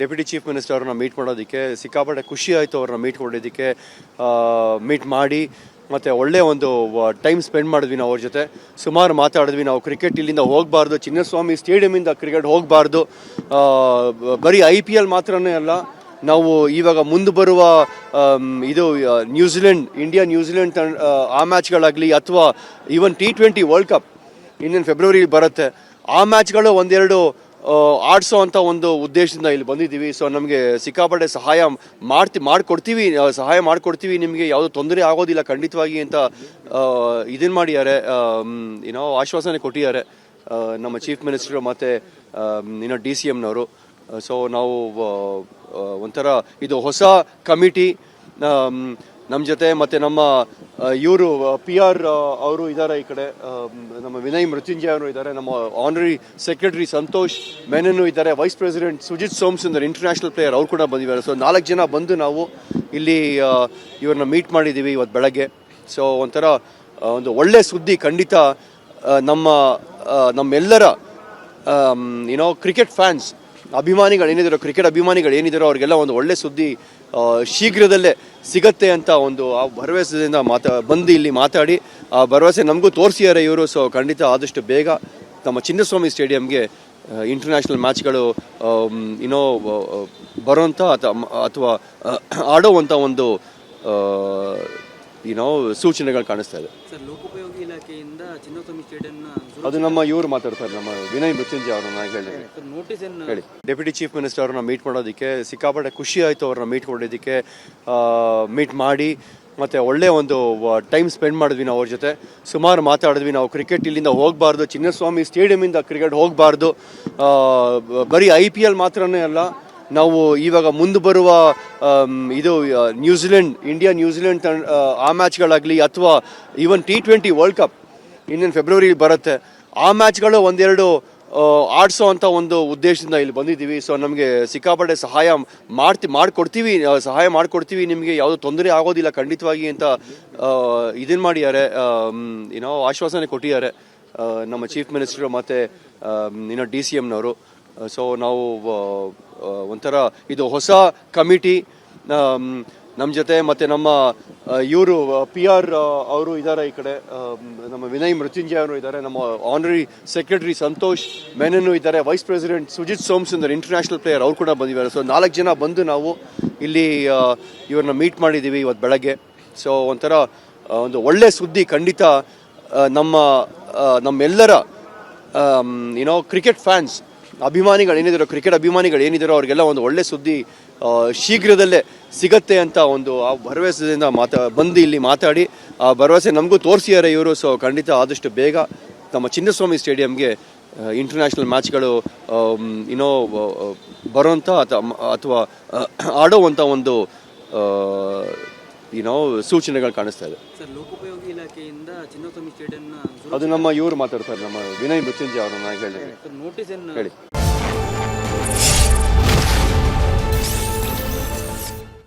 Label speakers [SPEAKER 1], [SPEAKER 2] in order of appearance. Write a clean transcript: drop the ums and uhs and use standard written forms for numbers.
[SPEAKER 1] Deputy chief minister ಅವ್ರನ್ನ meet ಮಾಡೋದಕ್ಕೆ ಸಿಕ್ಕಾಪಟ್ಟೆ ಖುಷಿ ಆಯಿತು. ಅವ್ರನ್ನ ಮೀಟ್ ಮಾಡೋದಕ್ಕೆ ಮೀಟ್ ಮಾಡಿ ಮತ್ತು ಒಳ್ಳೆ ಒಂದು ಟೈಮ್ ಸ್ಪೆಂಡ್ ಮಾಡಿದ್ವಿ ನಾವು ಅವ್ರ ಜೊತೆ. ಸುಮಾರು ಮಾತಾಡಿದ್ವಿ. ನಾವು ಕ್ರಿಕೆಟ್ ಇಲ್ಲಿಂದ ಹೋಗಬಾರ್ದು, ಚಿನ್ನಸ್ವಾಮಿ ಸ್ಟೇಡಿಯಮಿಂದ ಕ್ರಿಕೆಟ್ ಹೋಗಬಾರ್ದು, ಬರೀ IPL ಮಾತ್ರನೇ ಅಲ್ಲ, ನಾವು ಇವಾಗ ಮುಂದೆ ಬರುವ ಇದು ಇಂಡಿಯಾ ನ್ಯೂಜಿಲೆಂಡ್ ಆ ಮ್ಯಾಚ್ಗಳಾಗಲಿ ಅಥವಾ ಈವನ್ T20 ವರ್ಲ್ಡ್ ಕಪ್ ಇನ್ನೇನು ಫೆಬ್ರವರಿ ಬರುತ್ತೆ, ಆ ಮ್ಯಾಚ್ಗಳು ಒಂದೆರಡು ಆಡಿಸೋ ಅಂತ ಒಂದು ಉದ್ದೇಶದಿಂದ ಇಲ್ಲಿ ಬಂದಿದ್ದೀವಿ. ಸೊ ನಮಗೆ ಸಿಕ್ಕಾಪಟ್ಟೆ ಸಹಾಯ ಮಾಡಿಕೊಡ್ತೀವಿ, ನಿಮಗೆ ಯಾವುದೋ ತೊಂದರೆ ಆಗೋದಿಲ್ಲ ಖಂಡಿತವಾಗಿ ಅಂತ ಇದನ್ನು ಮಾಡಿದ್ದಾರೆ, ಆಶ್ವಾಸನೆ ಕೊಟ್ಟಿದ್ದಾರೆ ನಮ್ಮ ಚೀಫ್ ಮಿನಿಸ್ಟರು ಮತ್ತು DCMನವರು. ಸೊ ನಾವು ಒಂಥರ ಇದು ಹೊಸ ಕಮಿಟಿ ನಮ್ಮ ಜೊತೆ, ಮತ್ತು ನಮ್ಮ ಇವರು PR ಅವರು ಇದ್ದಾರೆ, ಈ ಕಡೆ ನಮ್ಮ ವಿನಯ್ ಮೃತ್ಯುಂಜಯ ಅವರು ಇದ್ದಾರೆ, ನಮ್ಮ ಆನರರಿ ಸೆಕ್ರೆಟರಿ ಸಂತೋಷ್ ಮೆನನ್ ಇದ್ದಾರೆ, vice president Sujith Somasundar international player ಅವ್ರು ಕೂಡ ಬಂದಿದ್ದಾರೆ. ಸೊ 4 ಜನ ಬಂದು ನಾವು ಇಲ್ಲಿ ಇವ್ರನ್ನ ಮೀಟ್ ಮಾಡಿದ್ದೀವಿ ಇವತ್ತು ಬೆಳಗ್ಗೆ. ಸೊ ಒಂಥರ ಒಂದು ಒಳ್ಳೆ ಸುದ್ದಿ ಖಂಡಿತ. ನಮ್ಮೆಲ್ಲರ ಕ್ರಿಕೆಟ್ ಫ್ಯಾನ್ಸ್ ಕ್ರಿಕೆಟ್ ಅಭಿಮಾನಿಗಳು ಏನಿದ್ದಾರೋ ಅವ್ರಿಗೆಲ್ಲ ಒಂದು ಒಳ್ಳೆ ಸುದ್ದಿ ಶೀಘ್ರದಲ್ಲೇ ಸಿಗತ್ತೆ ಅಂತ ಒಂದು ಆ ಭರವಸೆಯಿಂದ ಬಂದು ಇಲ್ಲಿ ಮಾತಾಡಿ ಆ ಭರವಸೆ ನಮಗೂ ತೋರಿಸಿದ್ದಾರೆ ಇವರು. ಸೊ ಖಂಡಿತ ಆದಷ್ಟು ಬೇಗ ನಮ್ಮ ಚಿನ್ನಸ್ವಾಮಿ ಸ್ಟೇಡಿಯಂಗೆ ಇಂಟರ್ನ್ಯಾಷನಲ್ ಮ್ಯಾಚ್ಗಳು ಬರೋಂಥ ಅಥವಾ ಆಡೋವಂಥ ಒಂದು ಸೂಚನೆಗಳು ಕಾಣಿಸ್ತಾ ಇದೆ.
[SPEAKER 2] ಲೋಕೋಪಯೋಗಿ ಇಲಾಖೆಯಿಂದ ಚಿನ್ನಸ್ವಾಮಿ ಸ್ಟೇಡಿಯಂನ
[SPEAKER 1] ಅದು ನಮ್ಮ ಇವರು ಮಾತಾಡ್ತಾರೆ, ನಮ್ಮ ವಿನಯ್ ಮೃತ್ಯುಂಜಯ ಅವ್ರನ್ನ ಹೇಳಿ. ಡೆಪ್ಯೂಟಿ ಚೀಫ್ ಮಿನಿಸ್ಟರ್ ಅವ್ರನ್ನ ಮೀಟ್ ಮಾಡೋದಕ್ಕೆ ಸಿಕ್ಕಾಪಟ್ಟೆ ಖುಷಿ ಆಯಿತು. ಅವ್ರನ್ನ ಮೀಟ್ ಮಾಡೋದಕ್ಕೆ ಮೀಟ್ ಮಾಡಿ ಮತ್ತು ಒಳ್ಳೆ ಒಂದು ಟೈಮ್ ಸ್ಪೆಂಡ್ ಮಾಡಿದ್ವಿ ನಾವು ಅವ್ರ ಜೊತೆ. ಸುಮಾರು ಮಾತಾಡಿದ್ವಿ. ನಾವು ಕ್ರಿಕೆಟ್ ಇಲ್ಲಿಂದ ಹೋಗಬಾರ್ದು, ಚಿನ್ನಸ್ವಾಮಿ ಸ್ಟೇಡಿಯಮಿಂದ ಕ್ರಿಕೆಟ್ ಹೋಗಬಾರ್ದು, ಬರೀ IPL ಮಾತ್ರನೇ ಅಲ್ಲ, ನಾವು ಇವಾಗ ಮುಂದೆ ಬರುವ ಇಂಡಿಯಾ ನ್ಯೂಜಿಲೆಂಡ್ ಆ ಮ್ಯಾಚ್ಗಳಾಗಲಿ ಅಥವಾ ಈವನ್ T20 ವರ್ಲ್ಡ್ ಕಪ್ ಇನ್ನೇನು ಫೆಬ್ರವರಿ ಬರುತ್ತೆ, ಆ ಮ್ಯಾಚ್ಗಳು ಒಂದೆರಡು ಆಡಿಸೋ ಅಂತ ಒಂದು ಉದ್ದೇಶದಿಂದ ಇಲ್ಲಿ ಬಂದಿದ್ದೀವಿ. ಸೊ ನಮಗೆ ಸಿಕ್ಕಾಪಟ್ಟೆ ಸಹಾಯ ಮಾಡಿಕೊಡ್ತೀವಿ, ನಿಮಗೆ ಯಾವುದೋ ತೊಂದರೆ ಆಗೋದಿಲ್ಲ ಖಂಡಿತವಾಗಿ ಅಂತ ಇದನ್ನು ಮಾಡಿದ್ದಾರೆ, ಆಶ್ವಾಸನೆ ಕೊಟ್ಟಿದ್ದಾರೆ ನಮ್ಮ ಚೀಫ್ ಮಿನಿಸ್ಟರು ಮತ್ತು DCMನವರು. ಸೊ ನಾವು ಒಂಥರ ಇದು ಹೊಸ ಕಮಿಟಿ ನಮ್ಮ ಜೊತೆ, ಮತ್ತು ನಮ್ಮ ಇವರು PR ಅವರು ಇದ್ದಾರೆ, ಈ ಕಡೆ ನಮ್ಮ ವಿನಯ್ ಮೃತ್ಯುಂಜಯ ಅವರು ಇದ್ದಾರೆ, ನಮ್ಮ ಆನರರಿ ಸೆಕ್ರೆಟರಿ ಸಂತೋಷ್ ಮೆನನ್ ಇದ್ದಾರೆ, vice president Sujith Somasundar international player ಅವ್ರು ಕೂಡ ಬಂದಿದ್ದಾರೆ. ಸೊ 4 ಜನ ಬಂದು ನಾವು ಇಲ್ಲಿ ಇವ್ರನ್ನ ಮೀಟ್ ಮಾಡಿದ್ದೀವಿ ಇವತ್ತು ಬೆಳಗ್ಗೆ. ಸೊ ಒಂಥರ ಒಂದು ಒಳ್ಳೆ ಸುದ್ದಿ ಖಂಡಿತ. ನಮ್ಮೆಲ್ಲರ ಕ್ರಿಕೆಟ್ ಫ್ಯಾನ್ಸ್ ಕ್ರಿಕೆಟ್ ಅಭಿಮಾನಿಗಳು ಏನಿದ್ದಾರೋ ಅವ್ರಿಗೆಲ್ಲ ಒಂದು ಒಳ್ಳೆ ಸುದ್ದಿ ಶೀಘ್ರದಲ್ಲೇ ಸಿಗತ್ತೆ ಅಂತ ಒಂದು ಆ ಭರವಸೆಯಿಂದ ಬಂದು ಇಲ್ಲಿ ಮಾತಾಡಿ ಆ ಭರವಸೆ ನಮಗೂ ತೋರಿಸಿದ್ದಾರೆ ಇವರು. ಸೊ ಖಂಡಿತ ಆದಷ್ಟು ಬೇಗ ನಮ್ಮ ಚಿನ್ನಸ್ವಾಮಿ ಸ್ಟೇಡಿಯಂಗೆ ಇಂಟರ್ನ್ಯಾಷನಲ್ ಮ್ಯಾಚ್ಗಳು ಬರೋಂಥ ಅಥವಾ ಆಡೋವಂಥ ಒಂದು ಸೂಚನೆಗಳು ಕಾಣಿಸ್ತಾ ಇದೆ.
[SPEAKER 2] ಲೋಕೋಪಯೋಗಿ ಇಲಾಖೆಯಿಂದ ಚಿನ್ನಸ್ವಾಮಿ ಸ್ಟೇಡಿಯಂನ
[SPEAKER 1] ಅದು ನಮ್ಮ ಇವರು ಮಾತಾಡ್ತಾರೆ, ನಮ್ಮ ವಿನಯ್ ಮೃತ್ಯುಂಜಯ ಅವ್ರನ್ನ ಹೇಳಿ.